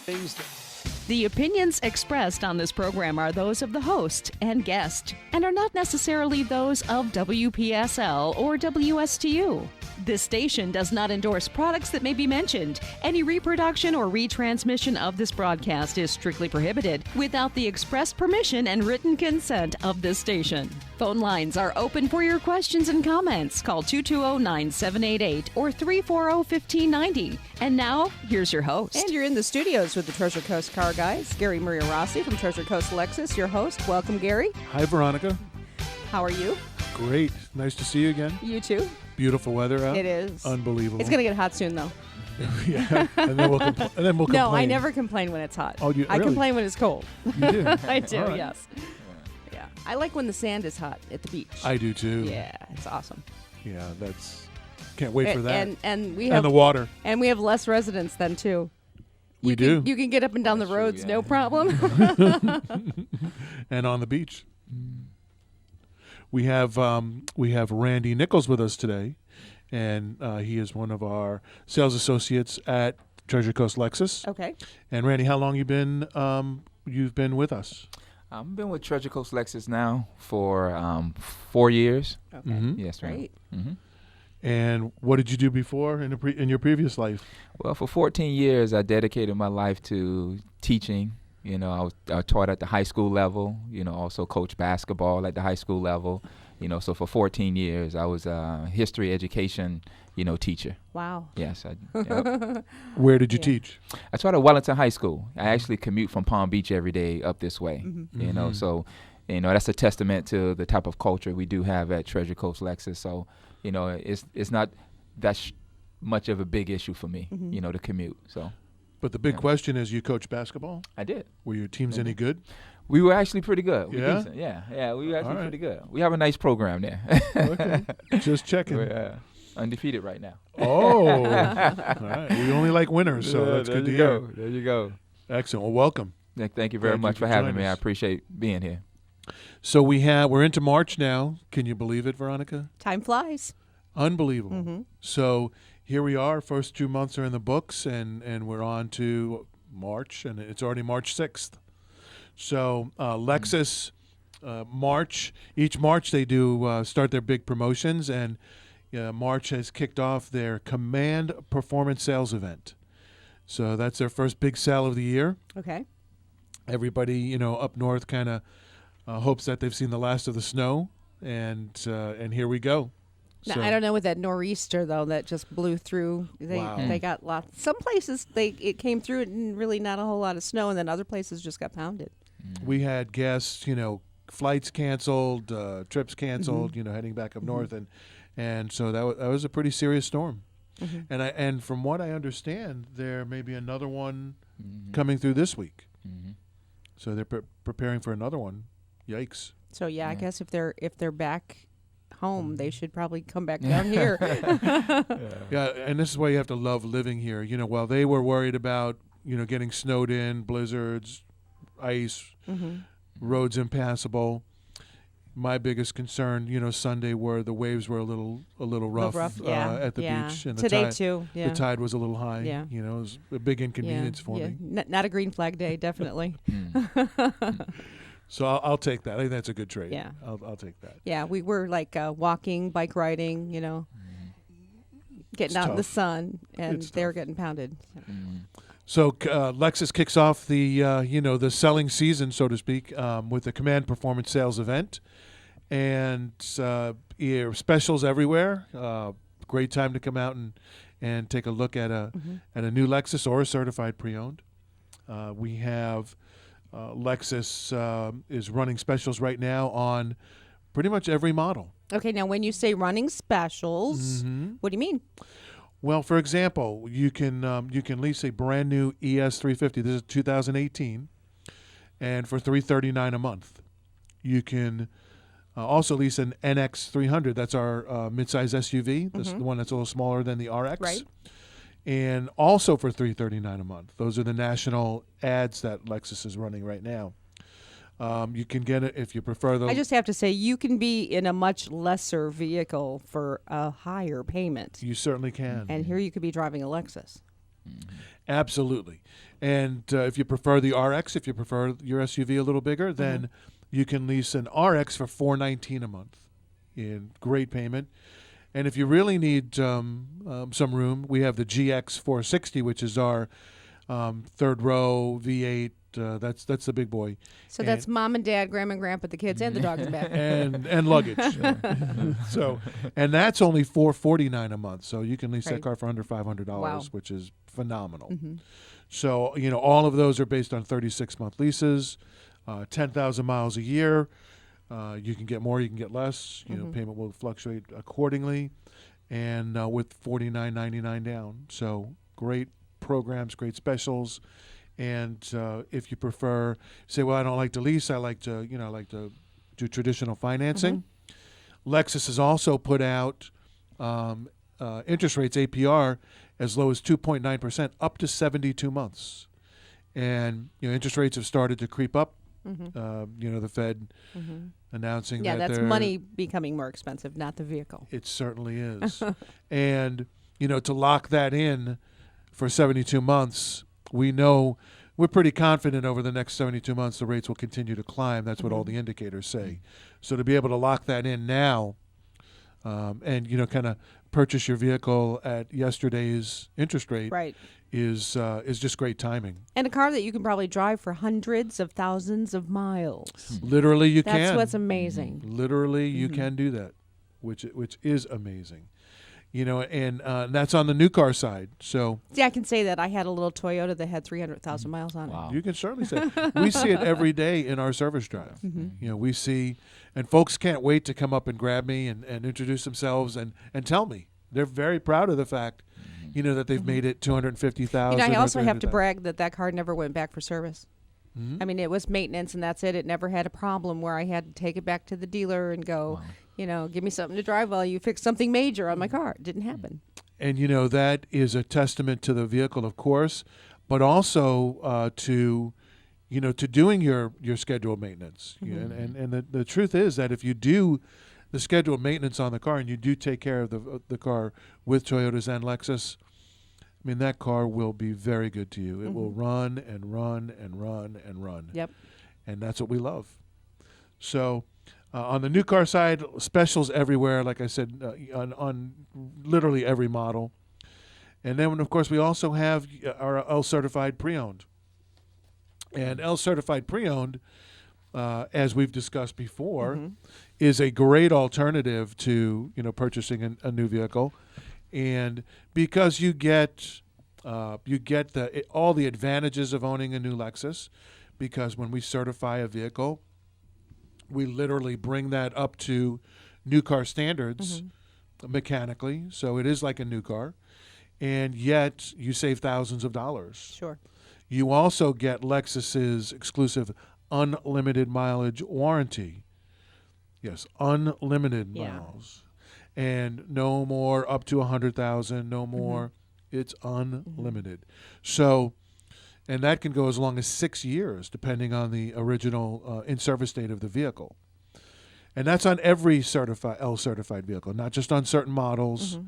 Things that The opinions expressed on this program are those of the host and guest and are not necessarily those of WPSL or WSTU. This station does not endorse products that may be mentioned. Any reproduction or retransmission of this broadcast is strictly prohibited without the express permission and written consent of this station. Phone lines are open for your questions and comments. Call 220-9788 or 340-1590. And now, here's your host. And you're in the studios with the Treasure Coast Car Guys, Gary Mariarossi from Treasure Coast Lexus, your host. Welcome, Gary. Hi, Veronica. How are you? Great. Nice to see you again. You too. Beautiful weather out. It is. Unbelievable. It's going to get hot soon, though. Yeah. And then we'll complain. No, I never complain when it's hot. Oh, I really? complain when it's cold. You do? I do, All right. yes. Yeah. I like when the sand is hot at the beach. I do too. Yeah, it's awesome. Yeah, can't wait for that. And we And have the water. and we have less residents then too. We do. You can get up and down the roads, no problem. And on the beach. We have Randy Nichols with us today, and he is one of our sales associates at Treasure Coast Lexus. Okay. And Randy, how long you've been with us? I've been with Treasure Coast Lexus now for 4 years. Okay. Mhm. Yes, ma'am. Great. Mm-hmm. And what did you do before in your previous life? Well, for 14 years, I dedicated my life to teaching. You know, I taught at the high school level, also coached basketball at the high school level. So for 14 years, I was a history education, teacher. Wow. Yes. Yep. Where did you Yeah. teach? I taught at Wellington High School. I actually commute from Palm Beach every day up this way. Mm-hmm. So, that's a testament to the type of culture we do have at Treasure Coast Lexus. So, it's not that much of a big issue for me, to commute. So. But the big Yeah. question is, you coach basketball? I did. Were your teams any good? We were actually pretty good. We Yeah? decent. Yeah, we were actually All right. pretty good. We have a nice program there. Okay. Just checking. We're undefeated right now. Oh. All right. We only like winners, so that's good to hear. There you go. Excellent. Well, welcome. Thank you very Thank you much for for having joining me. I us. appreciate being here. So we're into March now. Can you believe it, Veronica? Time flies. Unbelievable. Mm-hmm. So here we are. First 2 months are in the books, and we're on to March, and it's already March 6th. So Lexus, each March they do start their big promotions, and March has kicked off their Command Performance Sales event. So that's their first big sale of the year. Okay. Everybody, up north kind of hopes that they've seen the last of the snow, and here we go. Now, So- I don't know with that nor'easter though that just blew through. Wow. They got lots. Some places it came through and really not a whole lot of snow, and then other places just got pounded. We had guests, flights canceled, trips canceled, heading back up north, and so that was a pretty serious storm. Mm-hmm. And from what I understand, there may be another one coming through this week. So they're preparing for another one. Yikes! So I guess if they're back home, they should probably come back down here. Yeah, and this is why you have to love living here. While they were worried about getting snowed in, blizzards, ice, roads impassable. My biggest concern, Sunday, were the waves were a little rough, Yeah. at the Yeah. beach, and Today the tide, too. Yeah. the tide was a little high. Yeah. It was a big inconvenience for me. Not a green flag day, definitely. So I'll take that. I think that's a good trade. Yeah. I'll take that. Yeah, we were like walking, bike riding, getting It's out in the tough. sun, and It's they were tough. getting pounded. So Lexus kicks off the the selling season, so to speak, with the Command Performance Sales event, and specials everywhere. Great time to come out and take a look at a new Lexus or a certified pre-owned. We have Lexus is running specials right now on pretty much every model. Okay, now when you say running specials, what do you mean? Well, for example, you can lease a brand new ES350. This is 2018, and for $339 a month. You can also lease an NX300. That's our midsize SUV. This is the one that's a little smaller than the RX. Right. And also for $339 a month. Those are the national ads that Lexus is running right now. You can get it if you prefer the. I just have to say, you can be in a much lesser vehicle for a higher payment. You certainly can. And here you could be driving a Lexus. Absolutely. And if you prefer the RX, if you prefer your SUV a little bigger, then you can lease an RX for $419 a month in great payment. And if you really need some room, we have the GX 460, which is our third row V8. That's the big boy. So that's mom and dad, grandma and grandpa, the kids, and the dog in the back. and luggage. So, and that's only $449 a month. So you can lease that Right. car for under $500, Wow. which is phenomenal. So all of those are based on 36-month leases, 10,000 miles a year. You can get more, you can get less. Payment will fluctuate accordingly, and with $49.99 down. So great programs, great specials. And if you prefer, say, well, I don't like to lease, I like to do traditional financing. Lexus has also put out interest rates, APR, as low as 2.9% up to 72 months. And interest rates have started to creep up. The Fed announcing Yeah, that that's money becoming more expensive, not the vehicle. It certainly is. And to lock that in for 72 months, we're pretty confident over the next 72 months the rates will continue to climb. That's what all the indicators say. So to be able to lock that in now, and kind of purchase your vehicle at yesterday's interest rate, Right. is just great timing. And a car that you can probably drive for hundreds of thousands of miles. Literally, you That's can. what's amazing. Literally, you can do that, which is amazing. And that's on the new car side. So See, I can say that. I had a little Toyota that had 300,000 miles on it. you can certainly say we see it every day in our service drive. We see, and folks can't wait to come up and grab me and introduce themselves and tell me. They're very proud of the fact, that they've made it 250,000. I also have to 300,000. brag that car never went back for service. I mean, it was maintenance and that's it. It never had a problem where I had to take it back to the dealer and go, give me something to drive while you fix something major on my car. It didn't happen. And, that is a testament to the vehicle, of course, but also to doing your scheduled maintenance. And the truth is that if you do the scheduled maintenance on the car and you do take care of the car with Toyotas and Lexus, I mean, that car will be very good to you. It will run and run and run and run. Yep. And that's what we love. So on the new car side, specials everywhere, like I said, on literally every model. And then, of course, we also have our L-certified pre-owned. And L-certified pre-owned, as we've discussed before, is a great alternative to purchasing a new vehicle. And because you get all the advantages of owning a new Lexus, because when we certify a vehicle, we literally bring that up to new car standards mechanically, so it is like a new car, and yet you save thousands of dollars. Sure. You also get Lexus's exclusive unlimited mileage warranty. Yes, unlimited miles. And no more up to 100,000, no more. It's unlimited. So, and that can go as long as 6 years, depending on the original in-service date of the vehicle. And that's on every L-certified vehicle, not just on certain models.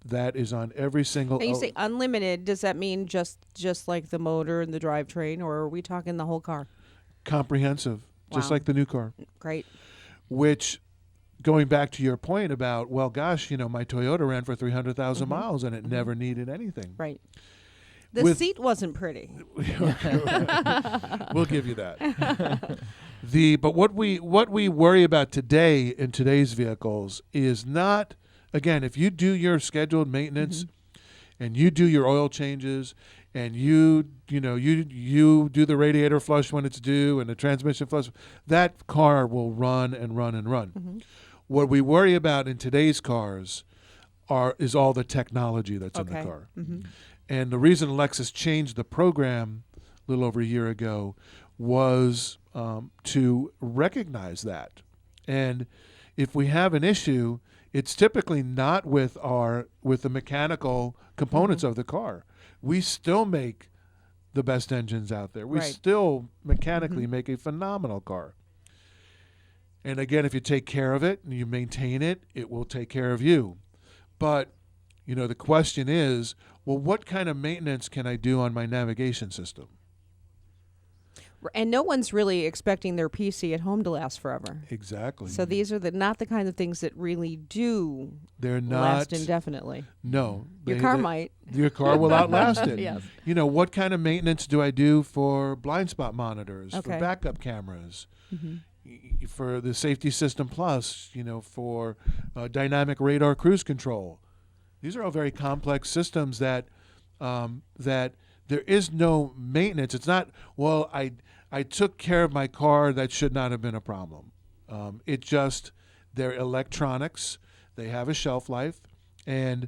That is on every single. And you say unlimited, does that mean just like the motor and the drivetrain, or are we talking the whole car? Comprehensive, just Wow. like the new car. Great. Which, going back to your point about, well, gosh, my Toyota ran for 300,000 miles and it never needed anything. Right. The seat wasn't pretty. We'll give you that. But what we worry about today in today's vehicles is not, again, if you do your scheduled maintenance and you do your oil changes and you do the radiator flush when it's due and the transmission flush, that car will run and run and run. What we worry about in today's cars is all the technology that's in the car. And the reason Lexus changed the program a little over a year ago was to recognize that. And if we have an issue, it's typically not with the mechanical components of the car. We still make the best engines out there. We still mechanically make a phenomenal car. And again, if you take care of it and you maintain it, it will take care of you. But, the question is, well, what kind of maintenance can I do on my navigation system? And no one's really expecting their PC at home to last forever. Exactly. So these are not the kind of things that really do They're not last indefinitely. No, Your car might. Your car will outlast it. Yes. You know, what kind of maintenance do I do for blind spot monitors, for Okay. backup cameras, for the Safety System Plus, you know, for dynamic radar cruise control? These are all very complex systems that that there is no maintenance. It's not, well, I took care of my car, that should not have been a problem. It just, they're electronics, they have a shelf life, and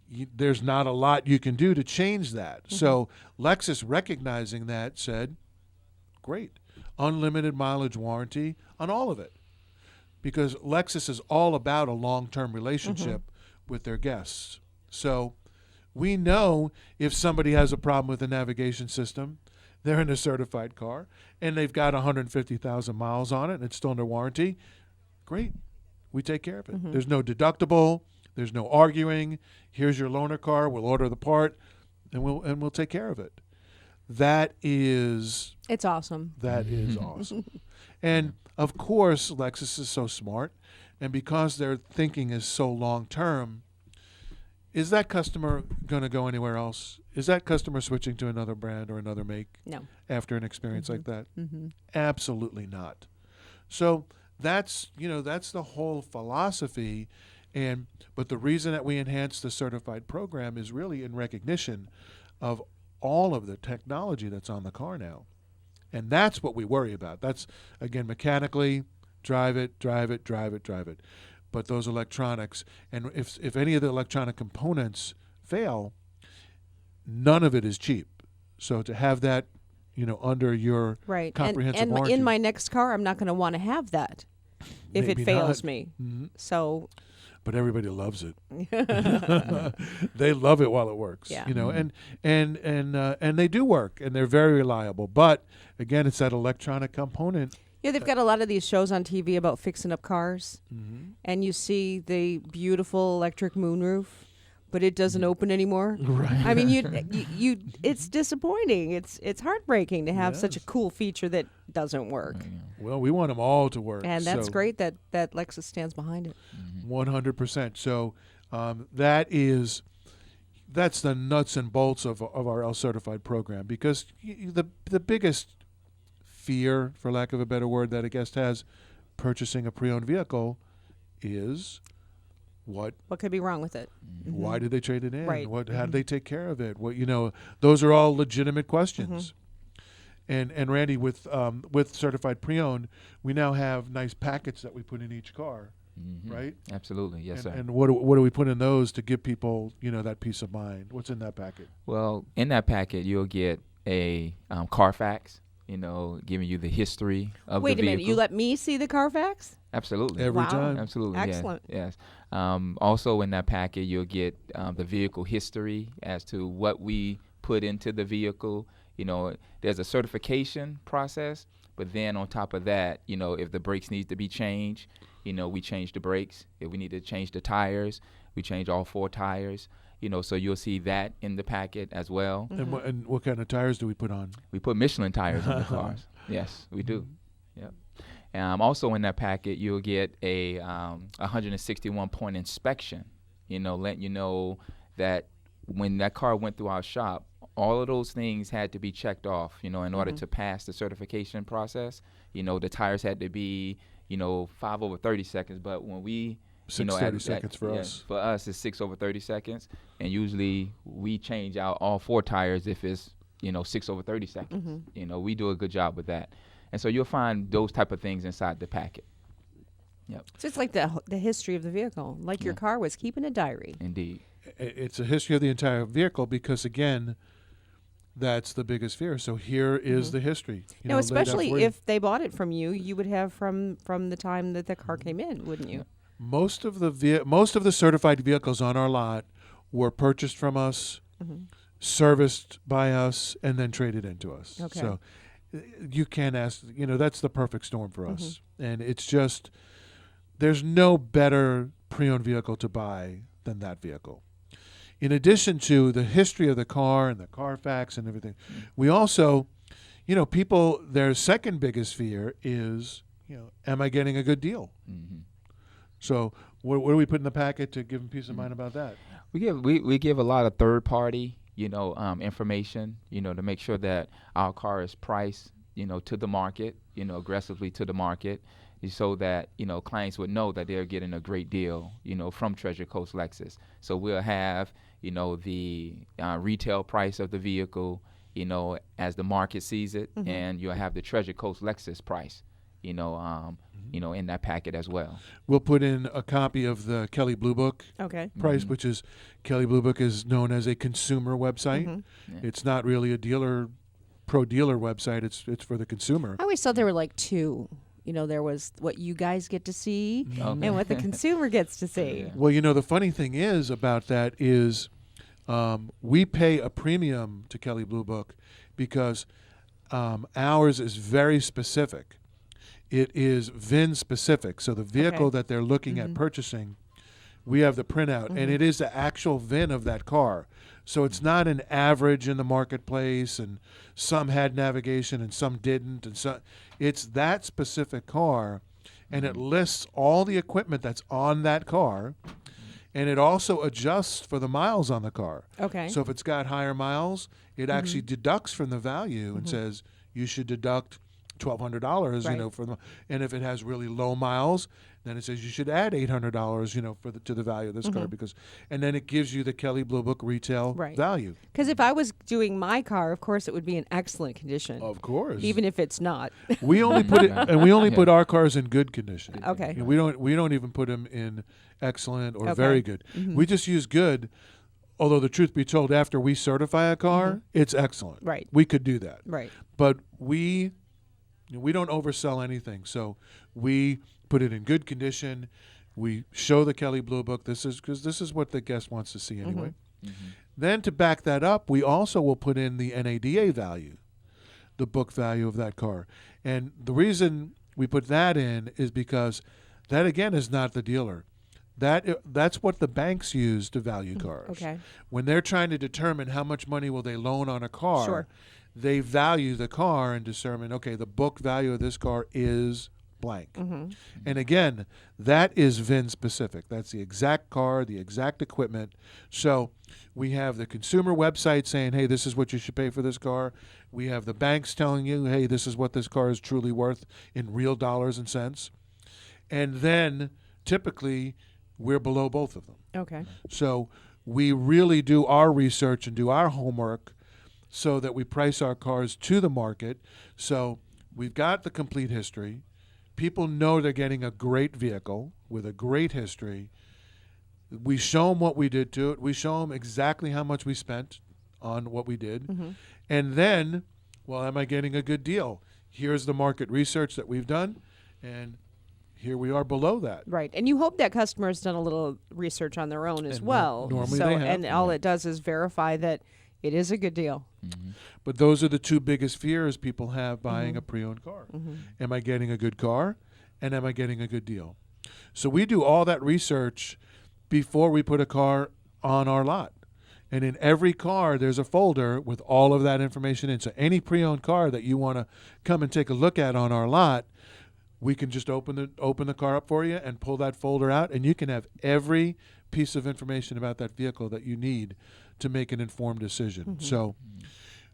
there's not a lot you can do to change that. So Lexus, recognizing that, said, great, unlimited mileage warranty on all of it. Because Lexus is all about a long-term relationship with their guests. So we know if somebody has a problem with the navigation system, they're in a certified car, and they've got 150,000 miles on it, and it's still under warranty, great. We take care of it. There's no deductible. There's no arguing. Here's your loaner car. We'll order the part, and we'll take care of it. That is It's awesome. awesome. And of course, Lexus is so smart, and because their thinking is so long term, is that customer going to go anywhere else? Is that customer switching to another brand or another make No. after an experience like that? Absolutely not. So that's the whole philosophy. But the reason that we enhance the certified program is really in recognition of all of the technology that's on the car now. And that's what we worry about. That's, again, mechanically, drive it. But those electronics, and if any of the electronic components fail, none of it is cheap. So to have that, under your Right. comprehensive and warranty. in my next car, I'm not going to want to have that if Maybe it fails not. me. Mhm. So But everybody loves it. They love it while it works. Yeah. And they do work, and they're very reliable. But again, it's that electronic component. yeah, they've got a lot of these shows on TV about fixing up cars, and you see the beautiful electric moonroof, but it doesn't open anymore. Right. I mean, you it's disappointing. It's heartbreaking to have such a Yes. cool feature that doesn't work. Well, we want them all to work. And that's so great that Lexus stands behind it. 100%. So that's the nuts and bolts of our L certified program, because the biggest fear, for lack of a better word, that a guest has purchasing a pre-owned vehicle is what. What could be wrong with it? Why did they trade it in? Right. How did they take care of it? Those are all legitimate questions. And Randy, with certified pre-owned, we now have nice packets that we put in each car, right? Absolutely, yes, sir. And what do we put in those to give people, that peace of mind? What's in that packet? Well, in that packet, you'll get a Carfax, giving you the history of Wait the a vehicle. minute, you let me see the Carfax? Absolutely. Every Wow. time. Absolutely. Excellent. Yes. Also in that packet, you'll get the vehicle history as to what we put into the vehicle. There's a certification process, but then on top of that, if the brakes need to be changed, we change the brakes. If we need to change the tires, we change all 4 tires. So you'll see that in the packet as well. And what kind of tires do we put on? We put Michelin tires in the cars. Yes, we do. Yep. Also in that packet, you'll get a 161-point inspection, letting you know that when that car went through our shop, all of those things had to be checked off, in order to pass the certification process. The tires had to be, 5 over 30 seconds, but when we 30 seconds for us. For us, it's 6 over 30 seconds, and usually we change out all 4 tires if it's 6 over 30 seconds. We do a good job with that, and so you'll find those type of things inside the packet. Yep. So it's like the history of the vehicle, like your car was keeping a diary. Indeed. It's a history of the entire vehicle, because again, that's the biggest fear. So here is the history. Now, laid out especially for you. if they bought it from you, you would have from the time that the car came in, wouldn't you? most of the certified vehicles on our lot were purchased from us, serviced by us, and then traded into us. Okay. So you can't ask. That's the perfect storm for us. And it's just there's no better pre-owned vehicle to buy than that vehicle. in addition to the history of the car and the Carfax and everything, we also, people, their second biggest fear is, am I getting a good deal? Mm-hmm. So what do we put in the packet to give them peace of mind about that? We give a lot of third party, information, to make sure that our car is priced, to the market, aggressively to the market, so that, clients would know that they're getting a great deal, from Treasure Coast Lexus. So we'll have, the retail price of the vehicle, as the market sees it, and you'll have the Treasure Coast Lexus price, in that packet as well. We'll put in a copy of the Kelley Blue Book Okay. price, which is Kelley Blue Book is known as a consumer website. Mm-hmm. Yeah. It's not really a pro dealer website. It's for the consumer. I always thought there were like two. There was what you guys get to see Okay. and what the consumer gets to see. Yeah. Well, the funny thing is about that is we pay a premium to Kelley Blue Book because ours is very specific. It is VIN specific. So the vehicle Okay. that they're looking at purchasing, we have the printout, and it is the actual VIN of that car. So it's not an average in the marketplace, and some had navigation and some didn't, and so it's that specific car, and it lists all the equipment that's on that car, and it also adjusts for the miles on the car. Okay. So if it's got higher miles, it actually deducts from the value and says you should deduct $1,200, Right. for the, and if it has really low miles, then it says you should add $800, to the value of this car and then it gives you the Kelley Blue Book retail Right. value. Because if I was doing my car, of course, it would be in excellent condition. Of course, Even if it's not. we only put it, and we only put our cars in good condition. Okay. We don't even put them in excellent or Okay. very good. We just use good. Although the truth be told, after we certify a car, it's excellent. Right. We could do that. Right. But we don't oversell anything. So we put it in good condition. We show the Kelley Blue Book. This is what the guest wants to see anyway. Then to back that up, we also will put in the NADA value, the book value of that car. And the reason we put that in is because that, again, is not the dealer. That's what the banks use to value cars. Okay. When they're trying to determine how much money will they loan on a car, Sure. they value the car and determine, okay, the book value of this car is blank. And again, that is VIN specific. That's the exact car, the exact equipment. So we have the consumer website saying, hey, this is what you should pay for this car. We have the banks telling you, hey, this is what this car is truly worth in real dollars and cents. And then typically we're below both of them. Okay. So we really do our research and do our homework so that we price our cars to the market. So we've got the complete history. People know they're getting a great vehicle with a great history. We show them what we did to it. We show them exactly how much we spent on what we did. And then, well, am I getting a good deal? Here's the market research that we've done, and here we are below that. Right. And you hope that customer's done a little research on their own as And well. normally so, they have. And all it does is verify that it is a good deal. But those are the two biggest fears people have buying a pre-owned car. Am I getting a good car, and am I getting a good deal? So we do all that research before we put a car on our lot. And in every car, there's a folder with all of that information in. So any pre-owned car that you want to come and take a look at on our lot, we can just open the car up for you and pull that folder out, and you can have every piece of information about that vehicle that you need to make an informed decision. So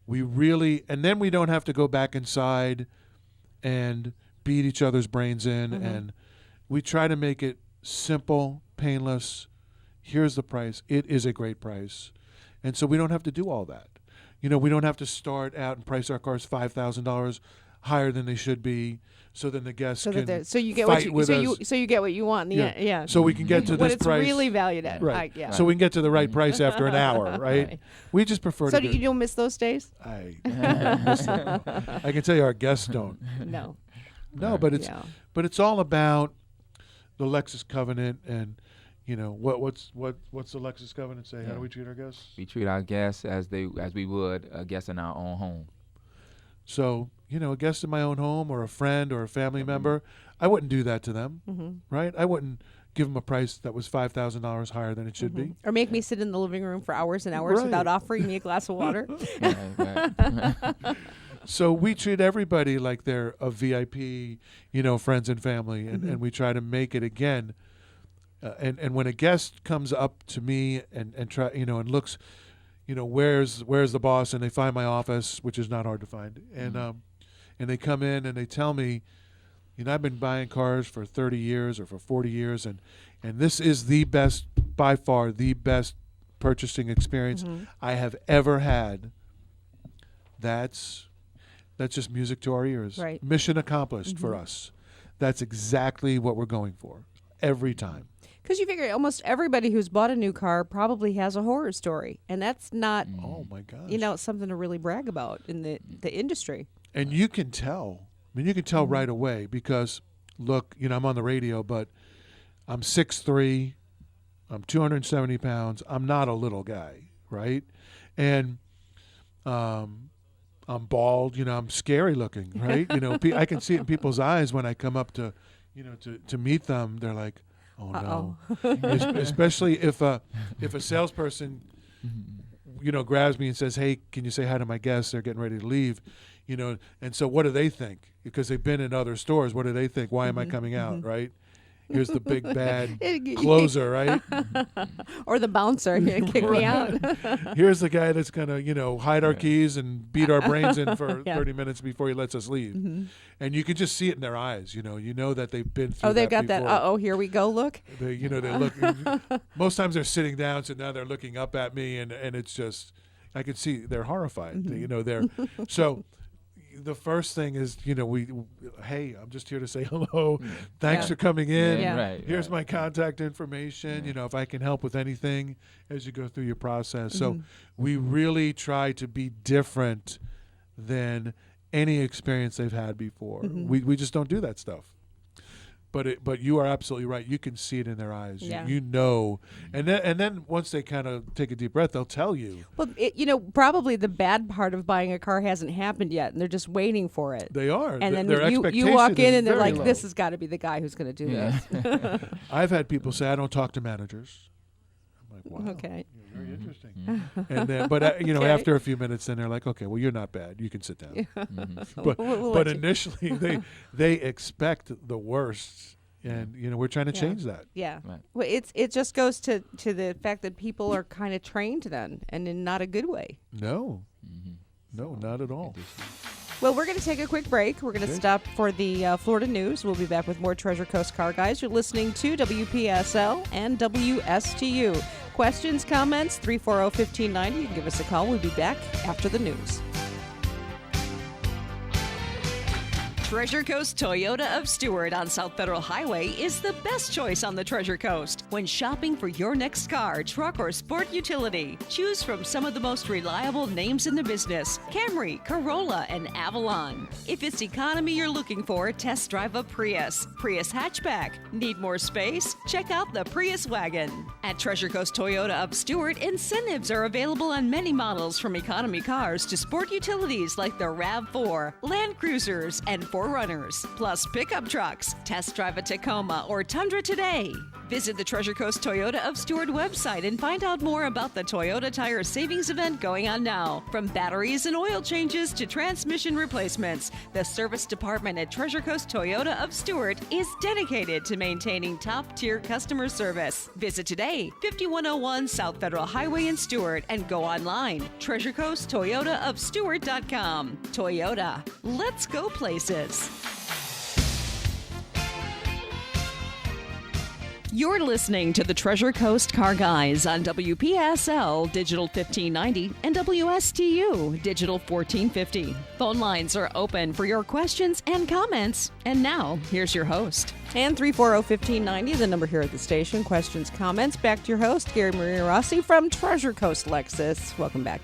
we really, and then we don't have to go back inside and beat each other's brains in, and we try to make it simple, painless. Here's the price. It is a great price. And so we don't have to do all that. We don't have to start out and price our cars $5,000 higher than they should be, so then the guests So can that so you get fight what you with so us. you get what you want in the end. Yeah. So we can get to what this it's price. really valued at. Right. Yeah. So we can get to the right price after an hour, right? Right. We just prefer So to you don't miss those days? I can tell you our guests don't. No. No, but it's Yeah. it's all about the Lexus covenant and what's the Lexus covenant say? How do we treat our guests? We treat our guests as we would a guest in our own home. So, a guest in my own home or a friend or a family member, I wouldn't do that to them, right? I wouldn't give them a price that was $5,000 higher than it should be. Or make me sit in the living room for hours and hours Right. without offering me a glass of water. Right. So we treat everybody like they're a VIP, friends and family, and we try to make it again. And when a guest comes up to me and try, and looks, where's the boss, and they find my office, which is not hard to find, and they come in and they tell me, I've been buying cars for 30 years or for 40 years, and this is the best, by far, the best purchasing experience I have ever had. That's just music to our ears. Right. Mission accomplished for us. That's exactly what we're going for every time. Because you figure almost everybody who's bought a new car probably has a horror story. And that's not, Oh my gosh. something to really brag about in the industry. And you can tell. You can tell right away because, look, I'm on the radio, but I'm 6'3", I'm 270 pounds. I'm not a little guy, right? And I'm bald. I'm scary looking, right? I can see it in people's eyes when I come up to, to meet them. They're like, "Oh no!" Especially if a salesperson, grabs me and says, "Hey, can you say hi to my guests? They're getting ready to leave." And so what do they think? Because they've been in other stores. What do they think? Why am I coming out, right? Here's the big bad closer, right? Or the bouncer, kick me out. Here's the guy that's going to, hide our keys and beat our brains in for 30 minutes before he lets us leave. And you can just see it in their eyes, you know that they've been through They've got before. that, here we go look. They look, most times they're sitting down, so now they're looking up at me, and it's just, I can see they're horrified. They're, so the first thing is, hey, I'm just here to say hello. Thanks for coming in. Yeah. Right, Here's my contact information. If I can help with anything as you go through your process. So we really try to be different than any experience they've had before. We just don't do that stuff. But you are absolutely right. You can see it in their eyes. Yeah. And then once they kind of take a deep breath, they'll tell you. Well, probably the bad part of buying a car hasn't happened yet, and they're just waiting for it. They are. And then their you expectation walk in is and they're very like, low. "This has got to be the guy who's going to do this." I've had people say, "I don't talk to managers." I'm like, "Wow, Okay. you're very interesting." And then, but after a few minutes, then they're like, "Okay, well, you're not bad. You can sit down." But We'll but let you- initially, they expect the worst, and we're trying to change that. Yeah. Right. Well, it just goes to the fact that people are kind of trained then, and in not a good way. No, no, not at all. Well, we're going to take a quick break. We're going to stop for the Florida news. We'll be back with more Treasure Coast Car Guys. You're listening to WPSL and WSTU. Questions, comments, 340-1590. You can give us a call. We'll be back after the news. Treasure Coast Toyota of Stewart on South Federal Highway is the best choice on the Treasure Coast. When shopping for your next car, truck, or sport utility, choose from some of the most reliable names in the business: Camry, Corolla, and Avalon. If it's economy you're looking for, test drive a Prius hatchback. Need more space? Check out the Prius wagon. At Treasure Coast Toyota of Stewart, incentives are available on many models, from economy cars to sport utilities like the RAV4, Land Cruisers, and 4Runners, plus pickup trucks. Test drive a Tacoma or Tundra today. Visit the Treasure Coast Toyota of Stewart website and find out more about the Toyota Tire Savings event going on now. From batteries and oil changes to transmission replacements, the service department at Treasure Coast Toyota of Stewart is dedicated to maintaining top-tier customer service. Visit today, 5101 South Federal Highway in Stewart, and go online, treasurecoasttoyotaofstewart.com. Toyota, let's go places. You're listening to the Treasure Coast Car Guys on WPSL Digital 1590 and WSTU Digital 1450. Phone lines are open for your questions and comments. And now, here's your host. And 340-1590, the number here at the station. Questions, comments. Back to your host, Gary Mariarossi from Treasure Coast Lexus. Welcome back.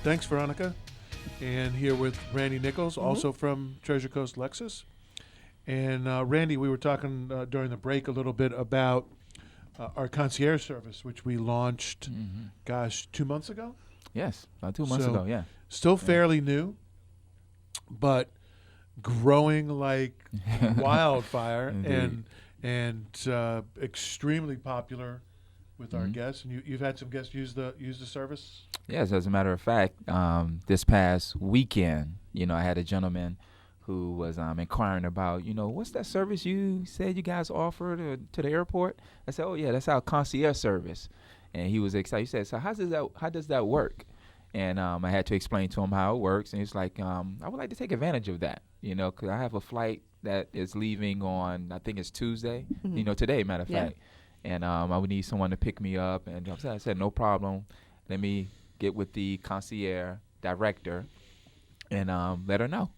Thanks, Veronica. And here with Randy Nichols, also from Treasure Coast Lexus. And Randy, we were talking during the break a little bit about our concierge service, which we launched, 2 months ago? Yes, about 2 months ago, yeah. Still fairly new, but growing like wildfire. Indeed. And and extremely popular with our guests. And you've had some guests use the service. Yes, as a matter of fact, this past weekend, I had a gentleman who was inquiring about, what's that service you said you guys offer to the airport? I said, oh yeah, that's our concierge service. And he was excited. He said, so how does that work? And I had to explain to him how it works. And he's like, I would like to take advantage of that, because I have a flight that is leaving on, I think it's Tuesday, today, matter of fact. And I would need someone to pick me up. And I said, no problem. Let me get with the concierge director and let her know.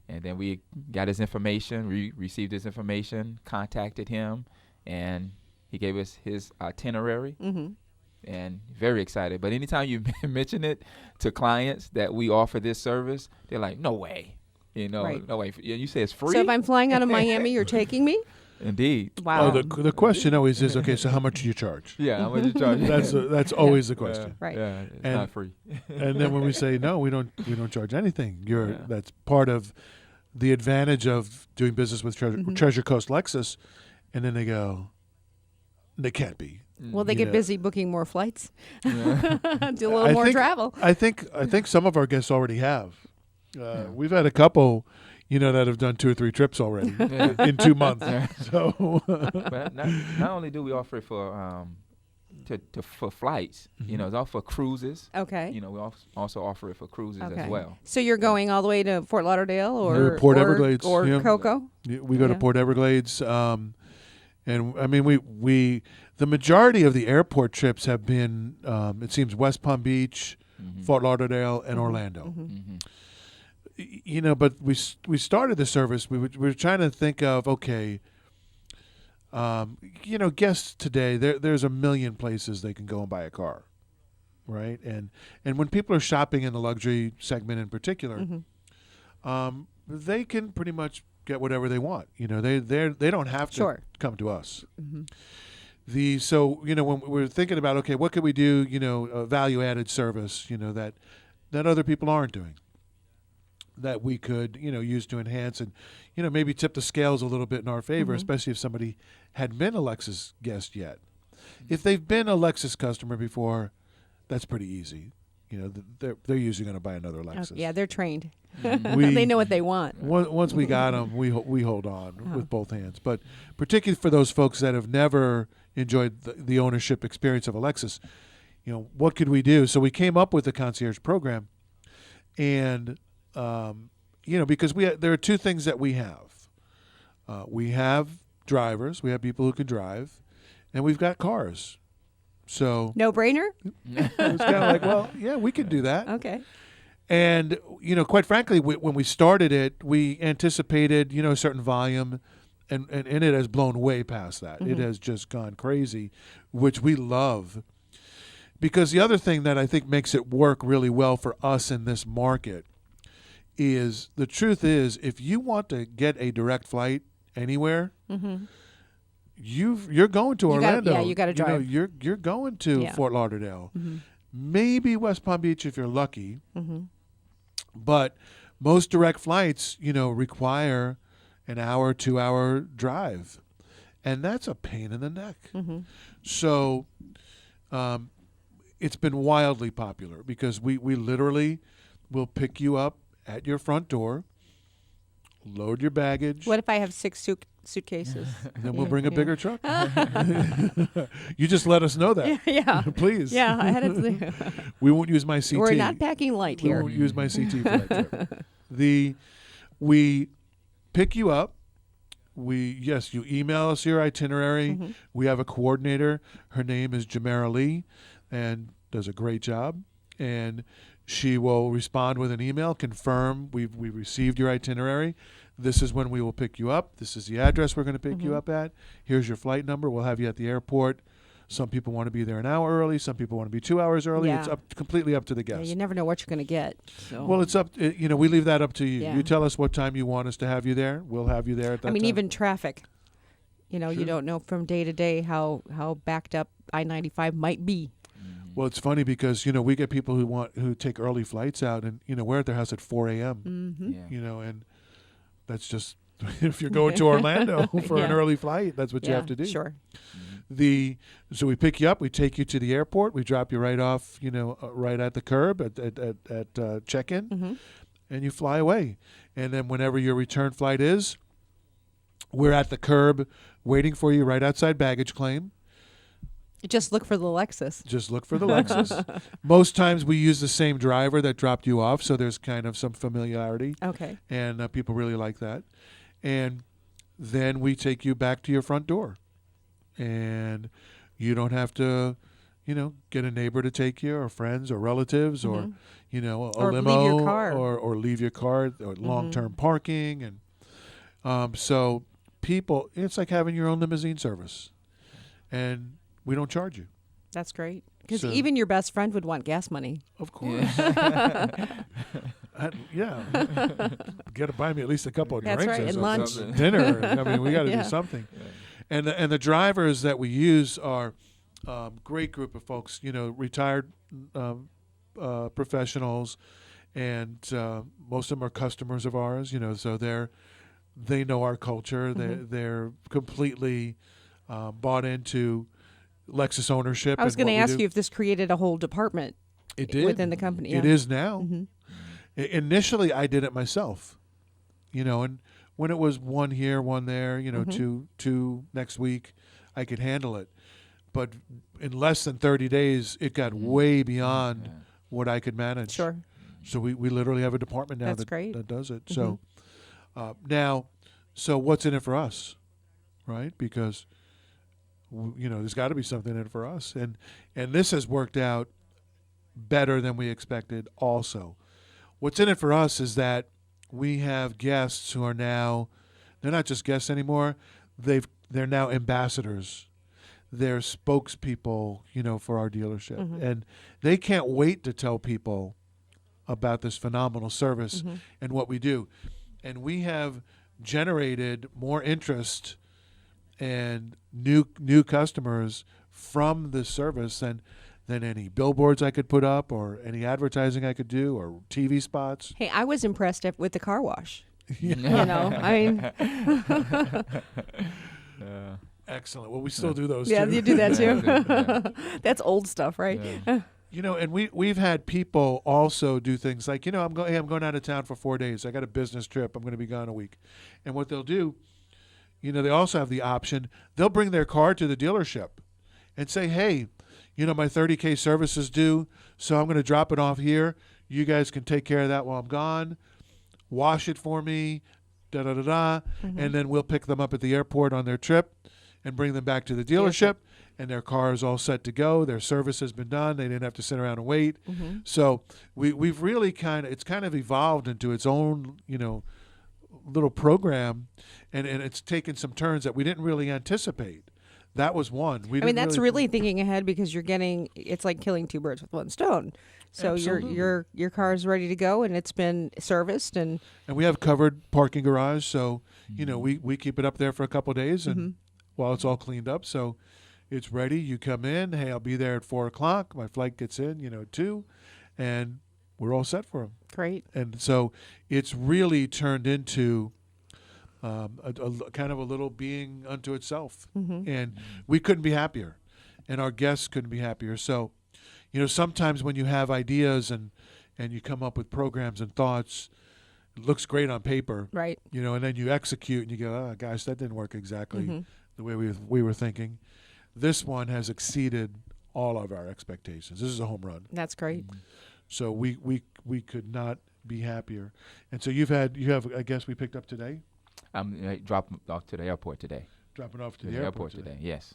And then we got his information, received his information, contacted him, and he gave us his itinerary. And very excited. But anytime you mention it to clients that we offer this service, they're like, no way. Right. No way. You say it's free? So if I'm flying out of Miami, you're taking me? Indeed. Wow. Oh, the question always is, okay, so how much do you charge? Yeah, how much you charge? That's always the question. Right. Yeah, it's And- not free. And then when we say no, we don't charge anything. That's part of the advantage of doing business with Treasure Coast Lexus. And then they go, they can't be. Well, they You get know. busy booking more flights. Do a little I more think- travel. I think some of our guests already have. We've had a couple, that have done 2 or 3 trips already in 2 months. So But not only do we offer it for for flights, it's all for cruises. Okay. We also offer it for cruises Okay. as well. So you're going all the way to Fort Lauderdale or Port Everglades, or yeah. Cocoa? we go to Yeah. Port Everglades, and I mean we the majority of the airport trips have been it seems West Palm Beach, Fort Lauderdale, and Orlando. But we started the service. We were trying to think of, okay, guests today, there's a million places they can go and buy a car, right? And when people are shopping in the luxury segment in particular, they can pretty much get whatever they want. They don't have to Sure. come to us. So when we're thinking about, okay, what could we do? A value added service, that other people aren't doing, that we could use to enhance and maybe tip the scales a little bit in our favor, especially if somebody hadn't been a Lexus guest yet. If they've been a Lexus customer before, that's pretty easy. They're usually going to buy another Lexus. Yeah, they're trained. We- They know what they want. Once we got them, we hold on with both hands. But particularly for those folks that have never enjoyed the ownership experience of a Lexus, what could we do? So we came up with the concierge program, and because there are 2 things that we have. We have drivers, we have people who can drive, and we've got cars. So No brainer? it was kind of like, well, yeah, we could do that. Okay. And, quite frankly, when we started it, we anticipated, a certain volume, and it has blown way past that. It has just gone crazy, which we love. Because the other thing that I think makes it work really well for us in this market is, the truth is, if you want to get a direct flight anywhere, you're going to Orlando. You gotta drive. You're going to Yeah. Fort Lauderdale. Maybe West Palm Beach if you're lucky. But most direct flights, require an hour, 2-hour drive. And that's a pain in the neck. So it's been wildly popular because we literally will pick you up at your front door, load your baggage. What if I have 6 suitcases? Then we'll bring a bigger truck. You just let us know that. Yeah. Please. Yeah, I had it. We won't use my CT. We're not packing light We here. won't use my CT for that trip. We pick you up. You email us your itinerary. We have a coordinator. Her name is Jamara Lee, and does a great job. And she will respond with an email, confirm we've received your itinerary. This is when we will pick you up. This is the address we're going to pick you up at. Here's your flight number. We'll have you at the airport. Some people want to be there an hour early. Some people want to be 2 hours early. Yeah. It's completely up to the Yeah, guest. you never know what you're going to get. So. Well, it's up. We leave that up to you. Yeah. You tell us what time you want us to have you there. We'll have you there at that I mean, time. even traffic. You Sure. don't know from day to day how backed up I-95 might be. Well, it's funny because we get people who take early flights out, and we're at their house at 4 a.m. Mm-hmm. Yeah. And that's just if you're going to Orlando for an Yeah. early flight, that's what you Yeah, have to do. Sure. So we pick you up, we take you to the airport, we drop you right off, right at the curb at check-in, Mm-hmm. and you fly away. And then whenever your return flight is, we're at the curb waiting for you right outside baggage claim. Just look for the Lexus. Just look for the Lexus. Most times we use the same driver that dropped you off, so there's kind of some familiarity, Okay. and people really like that. And then we take you back to your front door. And you don't have to, get a neighbor to take you, or friends, or relatives, or, Mhm. a Or leave limo, your car. or leave your car, or long-term parking. And so people, it's like having your own limousine service. And we don't charge you. That's great. Because So- even your best friend would want gas money. Of course. Yeah. Got to buy me at least a couple of That's drinks right, or and something. lunch. Dinner. I mean, we got to Yeah. do something. And the drivers that we use are great group of folks, retired professionals, and most of them are customers of ours, so they know our culture. They're completely bought into Lexus ownership. I was and going to what we ask do. you if this created a whole department It did. within the company. It yeah. is now. Mhm. Initially, I did it myself, and when it was one here, one there, two next week, I could handle it. But in less than 30 days, it got way beyond what I could manage. Sure. So we literally have a department now That's great. that does it. So now, what's in it for us, right? Because there's got to be something in it for us, and this has worked out better than we expected. Also, what's in it for us is that we have guests who are now—they're not just guests anymore. They're now ambassadors. They're spokespeople, for our dealership, and they can't wait to tell people about this phenomenal service and what we do. And we have generated more interest and new customers from this service than any billboards I could put up, or any advertising I could do, or TV spots. Hey, I was impressed with the car wash. Excellent. Well, we still do those Yeah, too. you do that too. That's old stuff, right? And we've had people also do things like, I'm going out of town for 4 days. I got a business trip. I'm going to be gone a week. And what they'll do, they also have the option. They'll bring their car to the dealership and say, hey, my 30K service is due, so I'm going to drop it off here. You guys can take care of that while I'm gone. Wash it for me, da-da-da-da. And then we'll pick them up at the airport on their trip and bring them back to the dealership. And their car is all set to go. Their service has been done. They didn't have to sit around and wait. So we've really it's kind of evolved into its own, little program, and it's taken some turns that we didn't really anticipate. That was one. That's really thinking ahead, because it's like killing two birds with one stone. So Absolutely. your car is ready to go, and it's been serviced, and we have covered parking garage, so we keep it up there for a couple of days, and while it's all cleaned up, so it's ready. You come in. Hey, I'll be there at 4:00. My flight gets in, 2, and we're all set for them. great. And so it's really turned into a kind of a little being unto itself. And we couldn't be happier, and our guests couldn't be happier. So, sometimes when you have ideas and you come up with programs and thoughts, it looks great on paper, Right. and then you execute and you go, oh, gosh, that didn't work exactly the way we were thinking. This one has exceeded all of our expectations. This is a home run. That's great. So we could not be happier. And so you have a guest we picked up today, I'm dropping off to the airport today. dropping off to the airport today. Yes.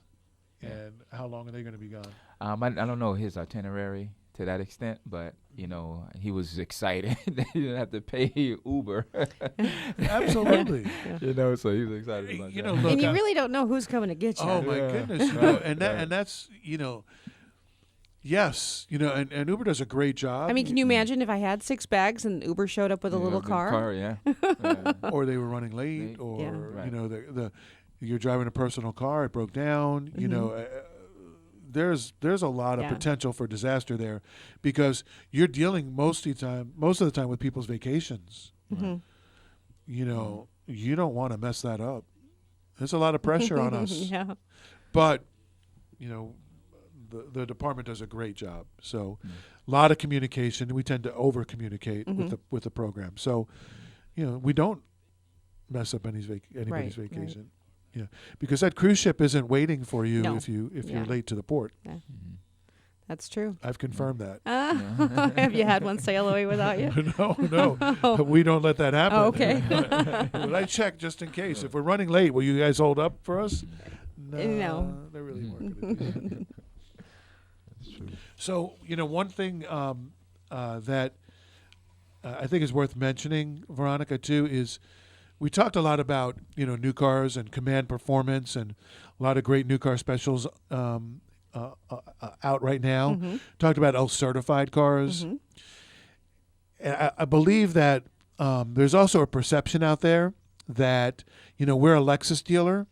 And how long are they going to be gone? I don't know his itinerary to that extent, but he was excited that he didn't have to pay Uber. Absolutely. So he was excited about that. Look, And you really don't know who's coming to get you. oh my Yeah. goodness, Right, and right. that's yes, and Uber does a great job. I mean, can you imagine if I had 6 bags and Uber showed up with a little big car? Yeah. Or they were running late, Late. or Yeah. Right. the you're driving a personal car, it broke down. There's a lot of Yeah. potential for disaster there, because you're dealing most of the time with people's vacations. you don't want to mess that up. There's a lot of pressure on us. Yeah. But, the department does a great job. So a lot of communication. We tend to over communicate with the program. So, we don't mess up anybody's Right. vacation. Yeah. Because that cruise ship isn't waiting for you No. if you're Yeah. late to the port. Yeah. That's true. I've confirmed that. Have you had one sail away without you? No. We don't let that happen. Oh, okay. But I check just in case. If we're running late, will you guys hold up for us? No. They really weren't going to do that. So, one thing that I think is worth mentioning, Veronica, too, is we talked a lot about, new cars and command performance and a lot of great new car specials out right now. Talked about L-certified cars. And I believe that there's also a perception out there that, we're a Lexus dealer.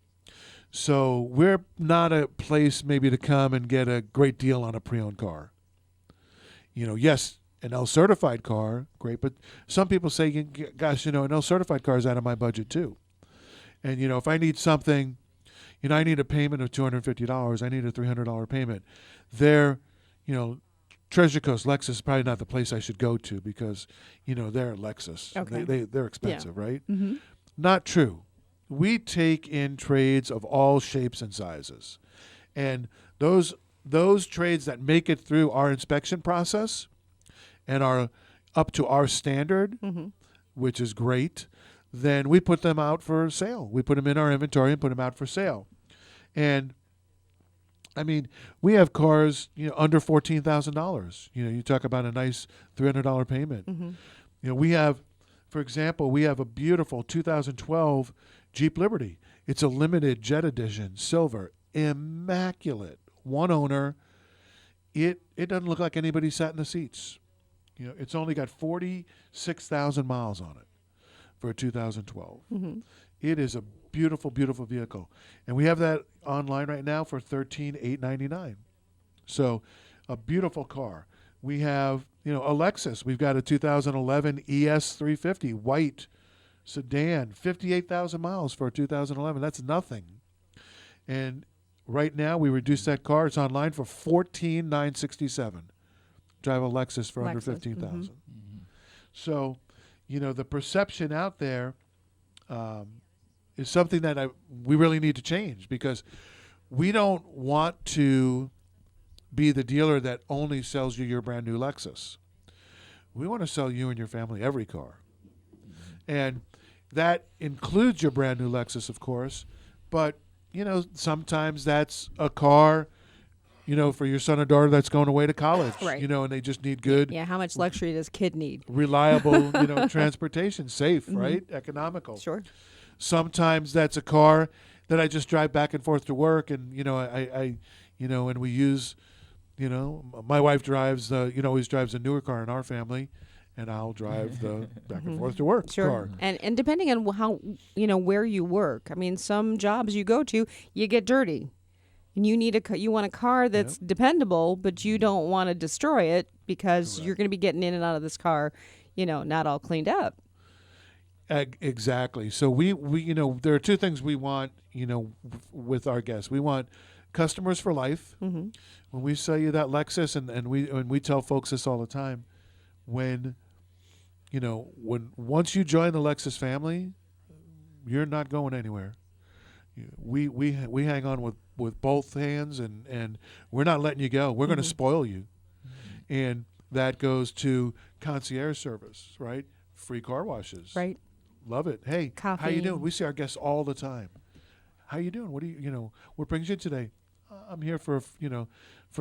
So we're not a place maybe to come and get a great deal on a pre-owned car. Yes, an L-certified car, great. But some people say, gosh, an L-certified car is out of my budget too. And, if I need something, I need a payment of $250. I need a $300 payment. Treasure Coast Lexus is probably not the place I should go to because, they're Lexus. Okay. They're expensive, right? Mm-hmm. Not true. We take in trades of all shapes and sizes. And those trades that make it through our inspection process and are up to our standard, which is great, then we put them out for sale. We put them in our inventory and put them out for sale. And I mean, we have cars, under $14,000. You talk about a nice $300 payment. We have, for example, a beautiful 2012 Jeep Liberty. It's a limited jet edition, silver, immaculate, one owner. It doesn't look like anybody sat in the seats. It's only got 46,000 miles on it for a 2012. It is a beautiful, beautiful vehicle. And we have that online right now for $13,899. So a beautiful car. We have, a Lexus. We've got a 2011 ES 350 white sedan, 58,000 miles for a 2011. That's nothing. And right now we reduced that car. It's online for $14,967. Drive a Lexus for under $15,000. So, the perception out there is something that we really need to change because we don't want to be the dealer that only sells you your brand new Lexus. We want to sell you and your family every car. And that includes your brand new Lexus, of course. But, sometimes that's a car, for your son or daughter that's going away to college, Right. and they just need good, Yeah. How much luxury does kid need? reliable, transportation, safe, right? Economical. Sure. Sometimes that's a car that I just drive back and forth to work, and I and we use, my wife drives always drives a newer car in our family, and I'll drive the back and forth to work Sure. car. And depending on how where you work, I mean, some jobs you go to, you get dirty, and you want a car that's dependable, but you don't want to destroy it because you're going to be getting in and out of this car, not all cleaned up. Exactly. So we there are two things we want, with our guests. We want customers for life. When we sell you that Lexus, and we tell folks this all the time, when once you join the Lexus family, you're not going anywhere. We hang on with both hands, and we're not letting you go. We're going to spoil you. And that goes to concierge service, right? Free car washes. Right. Love it. Hey, how Coffee. you doing? We see our guests all the time. How you doing? What do what brings you today? I'm here for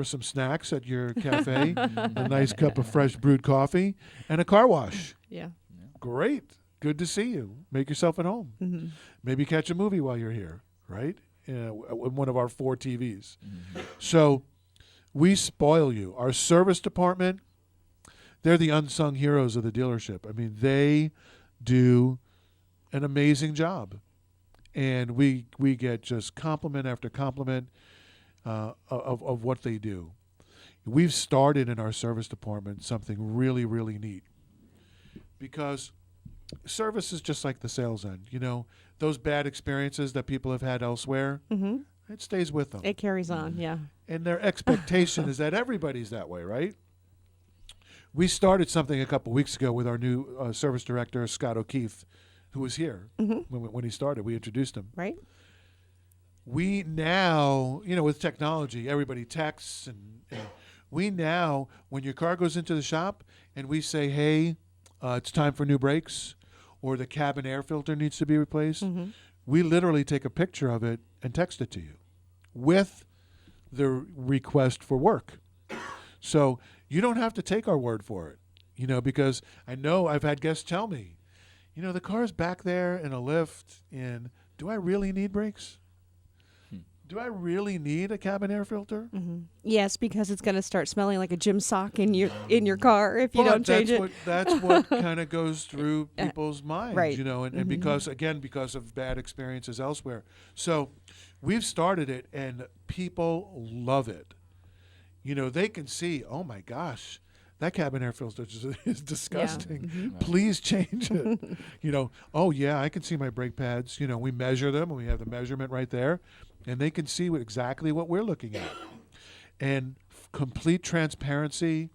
some snacks at your cafe, a nice cup of fresh brewed coffee, and a car wash. Yeah. Great. Good to see you. Make yourself at home. Mm-hmm. Maybe catch a movie while you're here, right? With one of our 4 TVs. So we spoil you. Our service department, they're the unsung heroes of the dealership. I mean, they do an amazing job. And we get just compliment after compliment of what they do. We've started in our service department something really, really neat. Because service is just like the sales end. You know, those bad experiences that people have had elsewhere, it stays with them. It carries on, yeah. And their expectation is that everybody's that way, right? We started something a couple weeks ago with our new service director, Scott O'Keefe, who was here when he started. We introduced him. Right? We now, you know, with technology, everybody texts, and we now, when your car goes into the shop and we say, hey, it's time for new brakes, or the cabin air filter needs to be replaced, we literally take a picture of it and text it to you with the request for work. So you don't have to take our word for it, you know, because I know I've had guests tell me, you know, the car's back there in a lift, and do I really need brakes? Do I really need a cabin air filter? Yes, because it's going to start smelling like a gym sock in your car if you But don't change it. That's what kind of goes through people's minds, right. you know, and because of bad experiences elsewhere. So we've started it, and people love it. You know, they can see, oh my gosh, that cabin air filter is disgusting. Please change it. You know, oh yeah, I can see my brake pads. You know, we measure them, and we have the measurement right there, and they can see exactly what we're looking at. And complete transparency,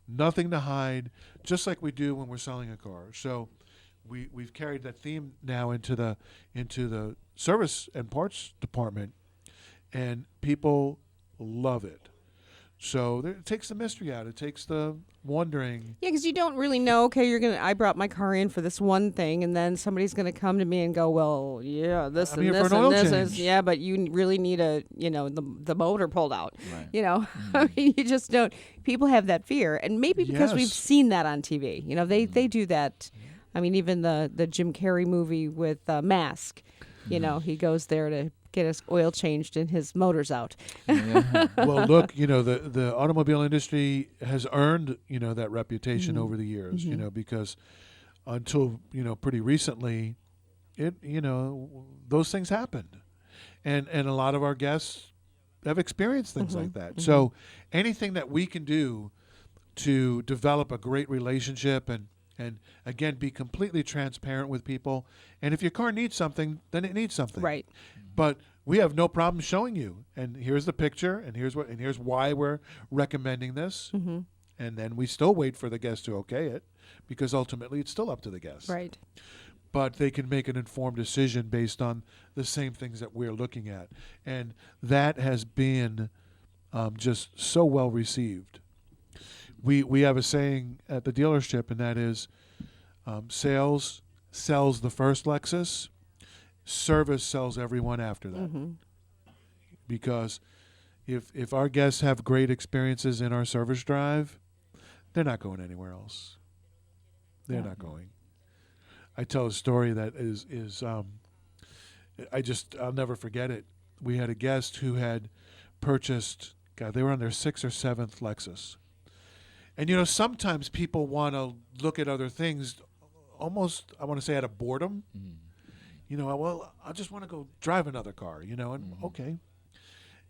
nothing to hide, just like we do when we're selling a car. So we've carried that theme now into the service and parts department, and people love it. So it takes the mystery out. It takes the wondering. Yeah, because you don't really know. Okay, I brought my car in for this one thing, and then somebody's going to come to me and go, well, yeah, this I'm and here this for an and oil this change. is, yeah, but you really need the motor pulled out. Right. You know, I mean, you just don't. People have that fear, and maybe because we've Yes. seen that on TV. You know, they do that. I mean, even the Jim Carrey movie with Mask. You know, he goes there to get his oil changed and his motor's out. Well, look, you know, the automobile industry has earned, you know, that reputation over the years, you know, because until, you know, pretty recently, those things happened. And a lot of our guests have experienced things like that. So anything that we can do to develop a great relationship and again, be completely transparent with people. And if your car needs something, then it needs something. Right. But we have no problem showing you. And here's the picture, and here's why we're recommending this. And then we still wait for the guest to okay it, because ultimately it's still up to the guest. Right. But they can make an informed decision based on the same things that we're looking at. And that has been just so well received. We have a saying at the dealership, and that is sales sells the first Lexus, service sells everyone after that. Because if our guests have great experiences in our service drive, they're not going anywhere else. They're not going. I tell a story that is I'll never forget it. We had a guest who had purchased, they were on their 6th or 7th Lexus. And, you know, sometimes people want to look at other things almost, I want to say, out of boredom. You know, well, I just want to go drive another car, you know, and okay.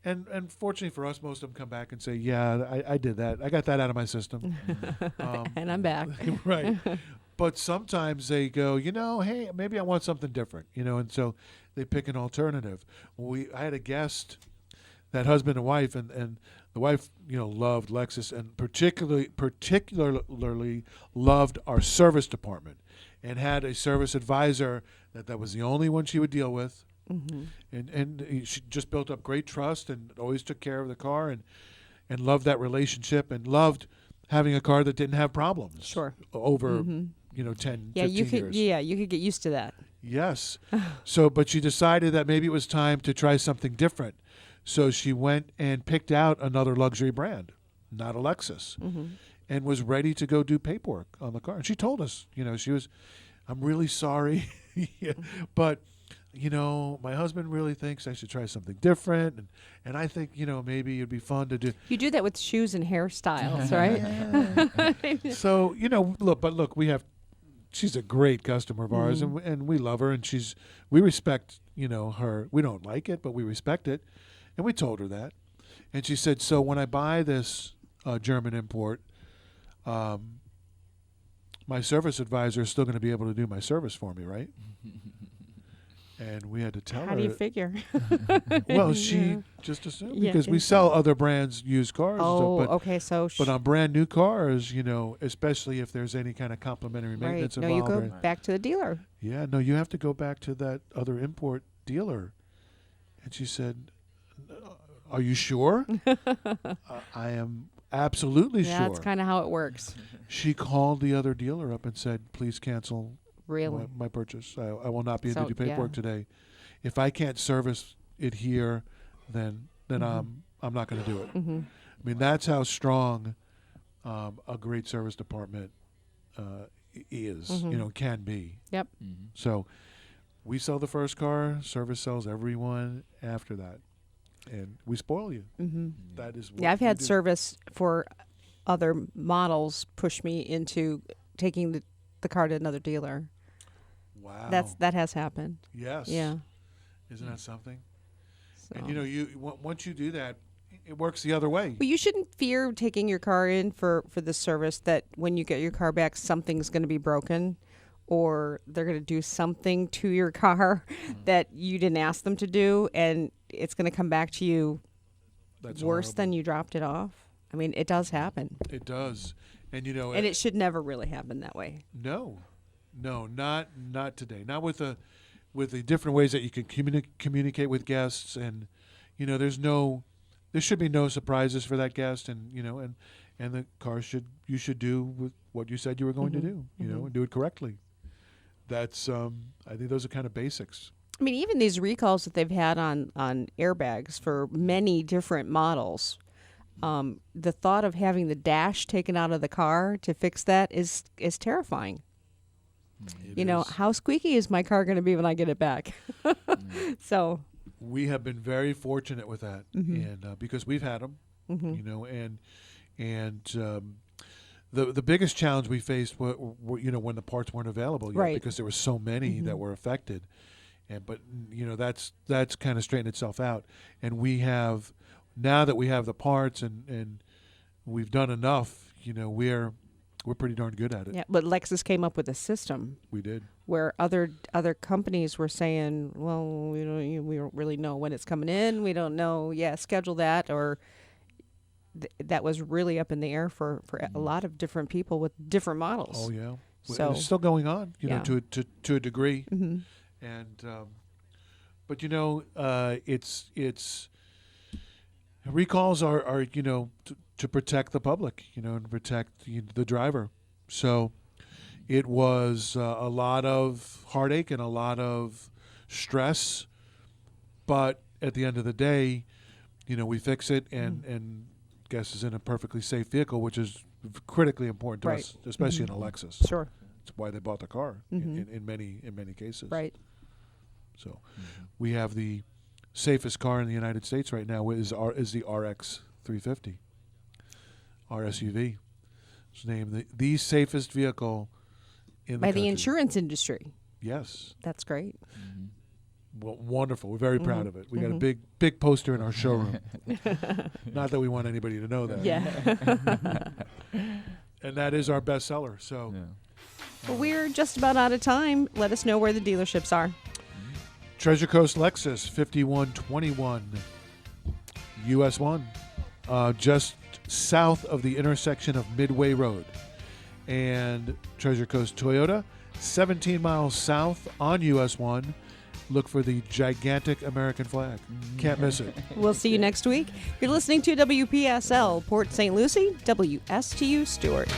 And fortunately for us, most of them come back and say, yeah, I did that. I got that out of my system. And I'm back. Right. But sometimes they go, you know, hey, maybe I want something different, you know, and so they pick an alternative. I had a guest, that husband and wife, and the wife, you know, loved Lexus and particularly loved our service department, and had a service advisor that was the only one she would deal with. And she just built up great trust and always took care of the car and loved that relationship and loved having a car that didn't have problems. Sure. Over, 10, 15 years. You could get used to that. Yes. So, but she decided that maybe it was time to try something different. So she went and picked out another luxury brand, not a Lexus, and was ready to go do paperwork on the car. And she told us, you know, I'm really sorry, but, you know, my husband really thinks I should try something different. And I think, you know, maybe it'd be fun to do. You do that with shoes and hairstyles, right? So, you know, look, she's a great customer of ours, and we love her, and we respect, you know, her. We don't like it, but we respect it. And we told her that. And she said, so when I buy this German import, my service advisor is still going to be able to do my service for me, right? And we had to tell her. How do you figure? Well, she just assumed Yeah, because we sell other brands used cars. Oh, but, okay. So, but on brand new cars, especially if there's any kind of complimentary right. maintenance No, you involved. go back to the dealer. Yeah, no, you have to go back to that other import dealer. And she said, "Are you sure?" I am absolutely Yeah, sure. that's kind of how it works. She called the other dealer up and said, "Please cancel Really? my purchase. I will not be able So, to do paperwork yeah. today. If I can't service it here, then I'm not going to do it." Mm-hmm. I mean, that's how strong a great service department is, can be. Yep. Mm-hmm. So we sell the first car, service sells everyone after that. And we spoil you. Mm-hmm. That is what Yeah, I've we had do. service for other models push me into taking the car to another dealer. Wow. That has happened. Yes. Yeah. Isn't that something? So. And once you do that, it works the other way. But you shouldn't fear taking your car in for the service that when you get your car back, something's going to be broken or they're going to do something to your car that you didn't ask them to do, and it's going to come back to you That's worse horrible. than you dropped it off. I mean, it does happen. It does. And And it should never really happen that way. No, not today. Not with the different ways that you can communicate with guests, and there should be no surprises for that guest, and and the car you should do with what you said you were going to do, and do it correctly. That's I think those are kind of basics. I mean, even these recalls that they've had on airbags for many different models. The thought of having the dash taken out of the car to fix that is terrifying. It is. How squeaky is my car going to be when I get it back? So We have been very fortunate with that, and because we've had them, and the biggest challenge we faced were when the parts weren't available yet, Right. because there were so many that were affected, but that's kind of straightened itself out, and we have now that we have the parts and we've done enough, we're pretty darn good at it. yeah, but Lexus came up with a system We did. where other companies were saying, well, we don't really know when it's coming in. We don't know. Yeah, schedule that, or that was really up in the air for a lot of different people with different models. Oh yeah. So- it's still going on, Yeah. to a degree, Mm-hmm. and but it's recalls are to protect the public, and protect the driver. So it was a lot of heartache and a lot of stress, but at the end of the day, we fix it, and guest is in a perfectly safe vehicle, which is critically important to Right. us, especially in a Lexus. Sure. It's why they bought the car in many cases. Right. So we have the safest car in the United States right now is the RX 350, our SUV. It's named the safest vehicle in the By the country. insurance industry. Yes. That's great. Well, wonderful. We're very proud of it. We got a big poster in our showroom. Not that we want anybody to know that. Yeah. And that is our best seller. So Well, we're just about out of time. Let us know where the dealerships are. Treasure Coast Lexus, 5121 US 1, just south of the intersection of Midway Road. And Treasure Coast Toyota, 17 miles south on US 1. Look for the gigantic American flag. Can't miss it. We'll see you next week. You're listening to WPSL, Port St. Lucie, WSTU Stewart.